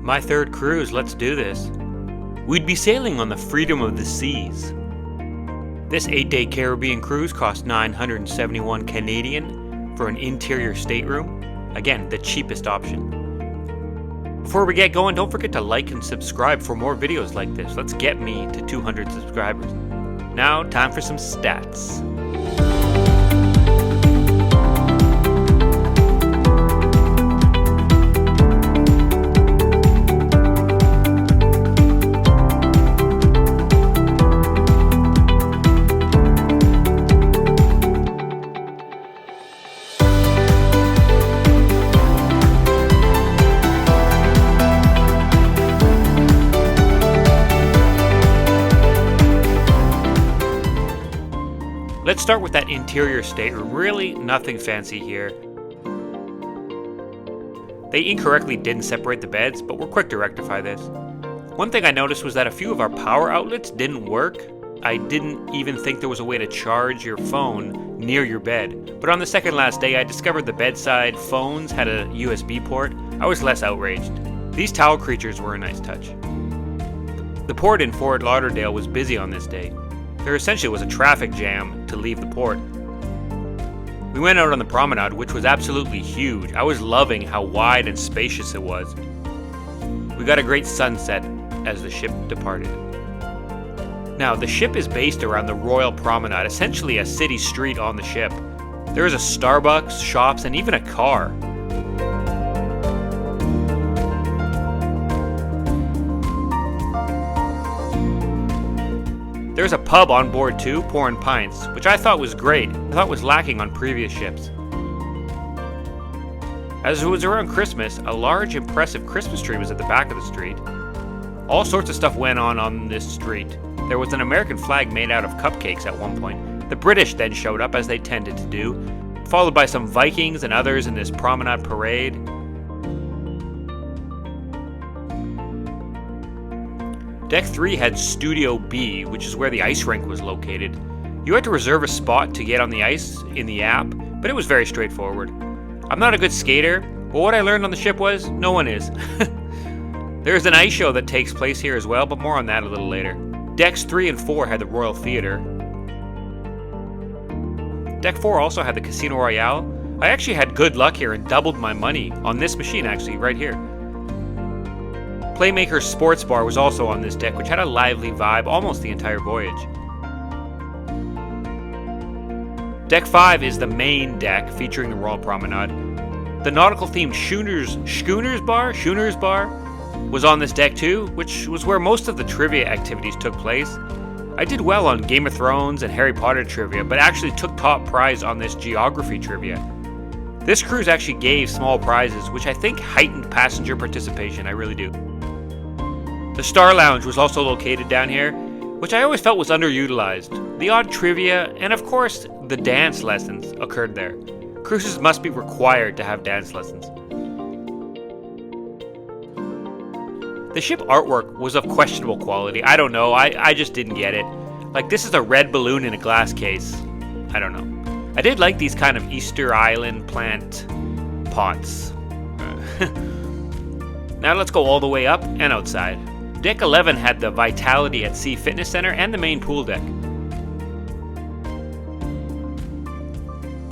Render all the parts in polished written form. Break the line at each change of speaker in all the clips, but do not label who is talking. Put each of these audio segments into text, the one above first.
My third cruise, let's do this. We'd be sailing on the freedom of the seas. This 8-day Caribbean cruise cost $971 Canadian for an interior stateroom. Again, the cheapest option. Before we get going, don't forget to like and subscribe for more videos like this. Let's get me to 200 subscribers. Now, time for some stats. Let's start with that interior stateroom. Really nothing fancy here. They incorrectly didn't separate the beds, but we're quick to rectify this. One thing I noticed was that a few of our power outlets didn't work. I didn't even think there was a way to charge your phone near your bed. But on the second last day, I discovered the bedside phones had a USB port. I was less outraged. These towel creatures were a nice touch. The port in Fort Lauderdale was busy on this day. There essentially was a traffic jam to leave the port. We went out on the promenade, which was absolutely huge. I was loving how wide and spacious it was. We got a great sunset as the ship departed. Now, the ship is based around the Royal Promenade, essentially a city street on the ship. There is a Starbucks, shops, and even a car. There's a pub on board too, pouring pints, which I thought was great. I thought was lacking on previous ships. As it was around Christmas, a large, impressive Christmas tree was at the back of the street. All sorts of stuff went on this street. There was an American flag made out of cupcakes at one point. The British then showed up, as they tended to do, followed by some Vikings and others in this promenade parade. Deck 3 had Studio B, which is where the ice rink was located. You had to reserve a spot to get on the ice in the app, but it was very straightforward. I'm not a good skater, but what I learned on the ship was, no one is. There's an ice show that takes place here as well, but more on that a little later. Decks 3 and 4 had the Royal Theatre. Deck 4 also had the Casino Royale. I actually had good luck here and doubled my money on this machine, actually, right here. Playmaker's Sports Bar was also on this deck, which had a lively vibe almost the entire voyage. Deck 5 is the main deck featuring the Royal Promenade. The nautical-themed Schooners Bar was on this deck too, which was where most of the trivia activities took place. I did well on Game of Thrones and Harry Potter trivia, but actually took top prize on this geography trivia. This cruise actually gave small prizes, which I think heightened passenger participation, I really do. The Star Lounge was also located down here, which I always felt was underutilized. The odd trivia, and of course, the dance lessons occurred there. Cruises must be required to have dance lessons. The ship artwork was of questionable quality. I don't know, I just didn't get it. Like, this is a red balloon in a glass case. I don't know. I did like these kind of Easter Island plant pots. Now let's go all the way up and outside. Deck 11 had the Vitality at Sea Fitness Center and the main pool deck.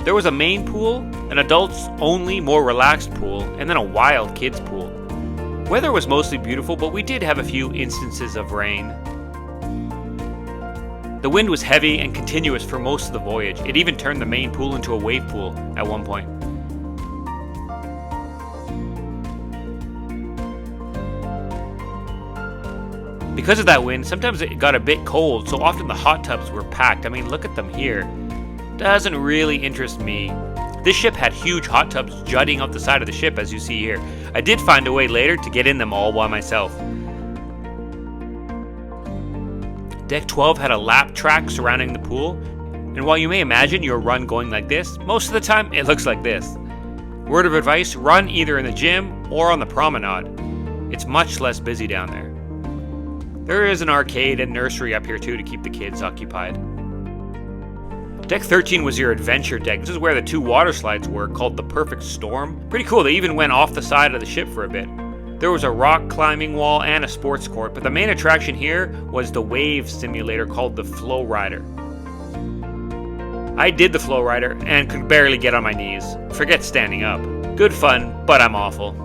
There was a main pool, an adults-only, more relaxed pool, and then a wild kids pool. Weather was mostly beautiful, but we did have a few instances of rain. The wind was heavy and continuous for most of the voyage. It even turned the main pool into a wave pool at one point. Because of that wind, sometimes it got a bit cold, so often the hot tubs were packed. I mean, look at them here. Doesn't really interest me. This ship had huge hot tubs jutting out the side of the ship, as you see here. I did find a way later to get in them all by myself. Deck 12 had a lap track surrounding the pool, and while you may imagine your run going like this, most of the time it looks like this. Word of advice, run either in the gym or on the promenade. It's much less busy down there. There is an arcade and nursery up here too to keep the kids occupied. Deck 13 was your adventure deck. This is where the two water slides were, called the Perfect Storm. Pretty cool, they even went off the side of the ship for a bit. There was a rock climbing wall and a sports court, but the main attraction here was the wave simulator called the Flow Rider. I did the Flow Rider and could barely get on my knees. Forget standing up. Good fun, but I'm awful.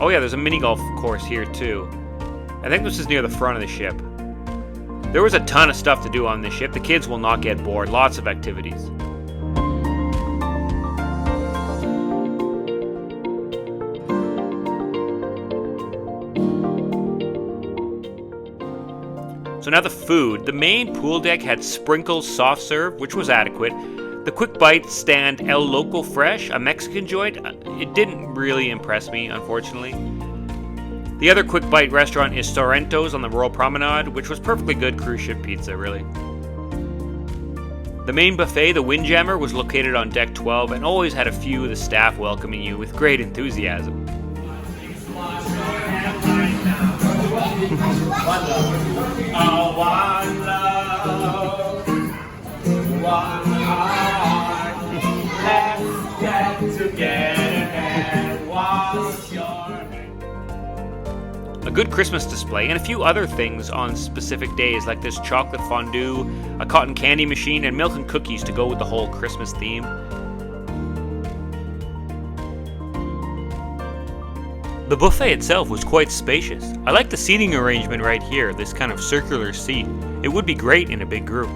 Oh yeah, there's a mini golf course here too. I think this is near the front of the ship. There was a ton of stuff to do on this ship. The kids will not get bored. Lots of activities. So now the food. The main pool deck had sprinkles soft serve, which was adequate. The Quick Bite stand El Loco Fresh, a Mexican joint, it didn't really impress me, unfortunately. The other Quick Bite restaurant is Sorrento's on the Royal Promenade, which was perfectly good cruise ship pizza, really. The main buffet, the Windjammer, was located on Deck 12 and always had a few of the staff welcoming you with great enthusiasm. A good Christmas display and a few other things on specific days, like this chocolate fondue, a cotton candy machine, and milk and cookies to go with the whole Christmas theme. The buffet itself was quite spacious. I like the seating arrangement right here, this kind of circular seat. It would be great in a big group.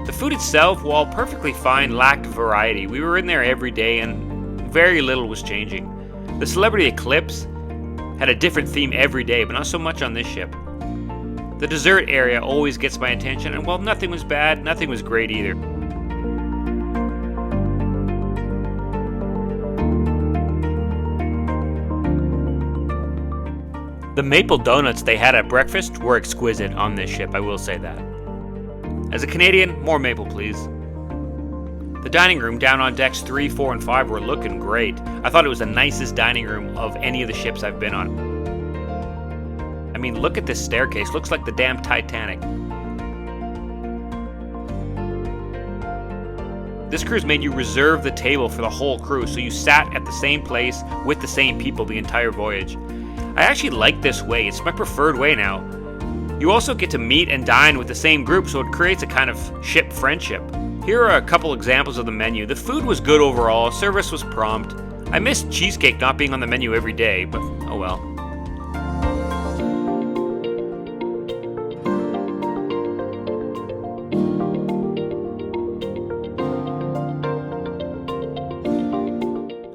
The food itself, while perfectly fine, lacked variety. We were in there every day and very little was changing. The Celebrity Eclipse had a different theme every day, but not so much on this ship. The dessert area always gets my attention, and while nothing was bad, nothing was great either. The maple donuts they had at breakfast were exquisite on this ship, I will say that. As a Canadian, more maple please. The dining room down on decks 3, 4, and 5 were looking great. I thought it was the nicest dining room of any of the ships I've been on. I mean, look at this staircase. Looks like the damn Titanic. This cruise made you reserve the table for the whole crew, so you sat at the same place with the same people the entire voyage. I actually like this way. It's my preferred way now. You also get to meet and dine with the same group, so it creates a kind of ship friendship. Here are a couple examples of the menu. The food was good overall, service was prompt. I missed cheesecake not being on the menu every day, but oh well.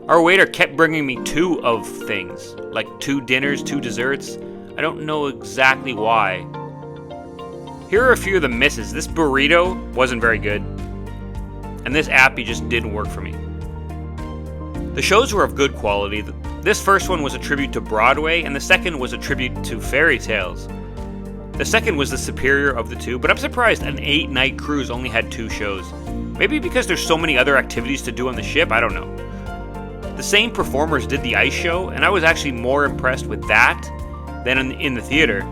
Our waiter kept bringing me 2 of things, like 2 dinners, 2 desserts. I don't know exactly why. Here are a few of the misses. This burrito wasn't very good. And this appy just didn't work for me. The shows were of good quality. This first one was a tribute to Broadway, and the second was a tribute to fairy tales. The second was the superior of the 2, but I'm surprised an 8-night cruise only had 2 shows. Maybe because there's so many other activities to do on the ship, I don't know. The same performers did the ice show, and I was actually more impressed with that than in the theater.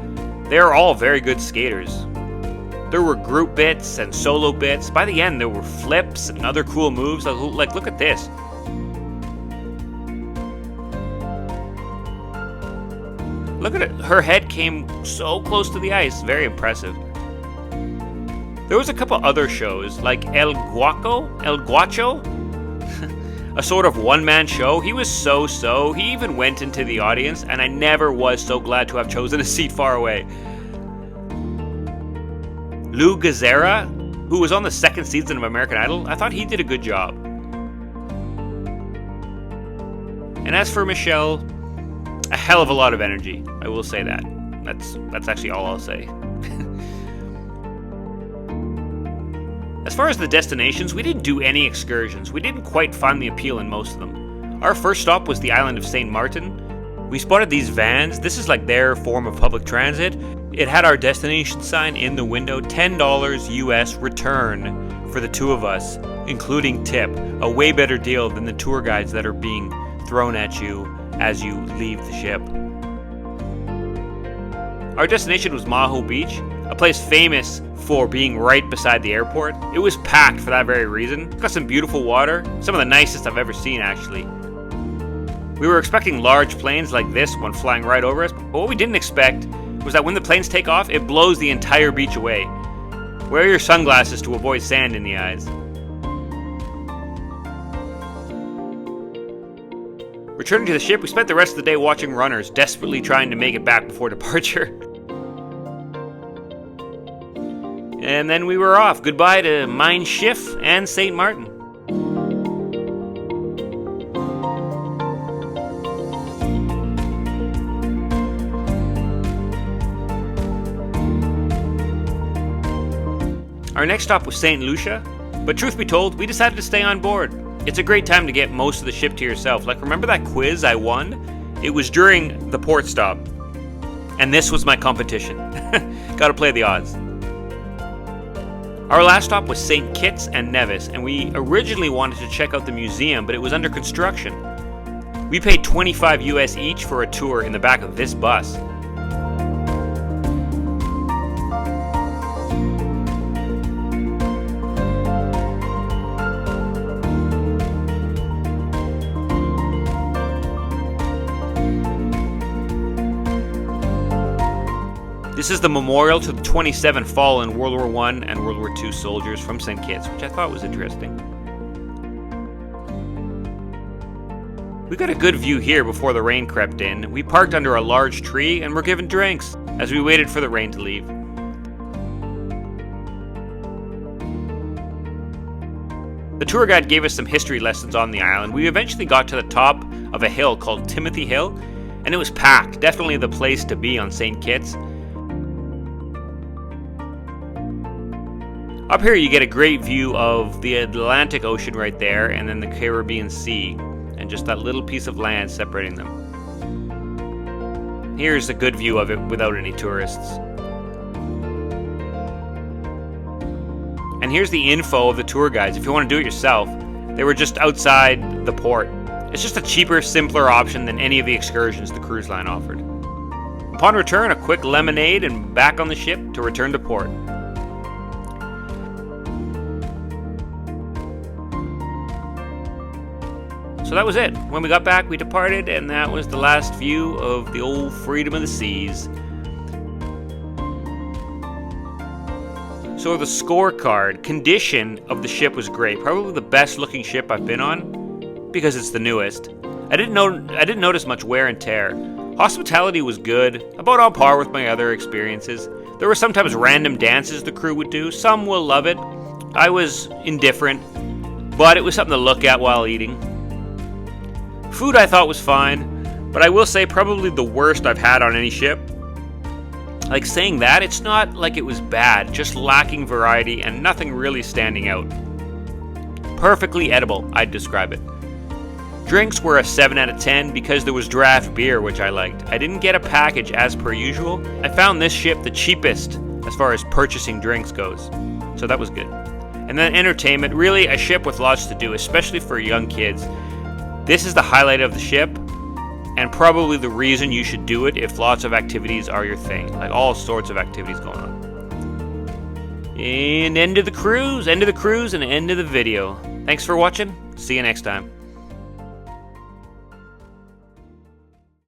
They are all very good skaters. There were group bits and solo bits. By the end, there were flips and other cool moves. Like, look at this. Look at it. Her head came so close to the ice. Very impressive. There was a couple other shows, like El Guacho, a sort of one-man show. He was so-so. He even went into the audience, and I never was so glad to have chosen a seat far away. Lou Gazzara, who was on the 2nd season of American Idol, I thought he did a good job. And as for Michelle, a hell of a lot of energy. I will say that. That's actually all I'll say. As far as the destinations, we didn't do any excursions. We didn't quite find the appeal in most of them. Our first stop was the island of St. Martin. We spotted these vans. This is like their form of public transit. It had our destination sign in the window, $10 US return for the 2 of us, including tip. A way better deal than the tour guides that are being thrown at you as you leave the ship. Our destination was Maho Beach, a place famous for being right beside the airport. It was packed for that very reason. Got some beautiful water, some of the nicest I've ever seen actually. We were expecting large planes like this one flying right over us, but what we didn't expect was that when the planes take off, it blows the entire beach away. Wear your sunglasses to avoid sand in the eyes. Returning to the ship, we spent the rest of the day watching runners, desperately trying to make it back before departure. And then we were off. Goodbye to Mein Schiff and St. Martin. Our next stop was St. Lucia, but truth be told, we decided to stay on board. It's a great time to get most of the ship to yourself. Like, remember that quiz I won? It was during the port stop. And this was my competition. Gotta play the odds. Our last stop was St. Kitts and Nevis, and we originally wanted to check out the museum, but it was under construction. We paid $25 US each for a tour in the back of this bus. This is the memorial to the 27 fallen World War I and World War II soldiers from St. Kitts, which I thought was interesting. We got a good view here before the rain crept in. We parked under a large tree and were given drinks as we waited for the rain to leave. The tour guide gave us some history lessons on the island. We eventually got to the top of a hill called Timothy Hill, and it was packed. Definitely the place to be on St. Kitts. Up here you get a great view of the Atlantic Ocean right there, and then the Caribbean Sea, and just that little piece of land separating them. Here's a good view of it without any tourists. And here's the info of the tour guides. If you want to do it yourself, they were just outside the port. It's just a cheaper, simpler option than any of the excursions the cruise line offered. Upon return, a quick lemonade and back on the ship to return to port. So that was it. When we got back, we departed, and that was the last view of the old Freedom of the Seas. So the scorecard, condition of the ship was great. Probably the best looking ship I've been on, because it's the newest. I didn't notice much wear and tear. Hospitality was good, about on par with my other experiences. There were sometimes random dances the crew would do. Some will love it. I was indifferent, but it was something to look at while eating. Food I thought was fine, but I will say probably the worst I've had on any ship. Like, saying that, it's not like it was bad, just lacking variety and nothing really standing out. Perfectly edible, I'd describe it. Drinks were a 7 out of 10 because there was draft beer, which I liked. I didn't get a package as per usual. I found this ship the cheapest as far as purchasing drinks goes, so that was good. And then entertainment, really a ship with lots to do, especially for young kids. This is the highlight of the ship, and probably the reason you should do it if lots of activities are your thing. Like, all sorts of activities going on. And end of the cruise, and end of the video. Thanks for watching. See you next time.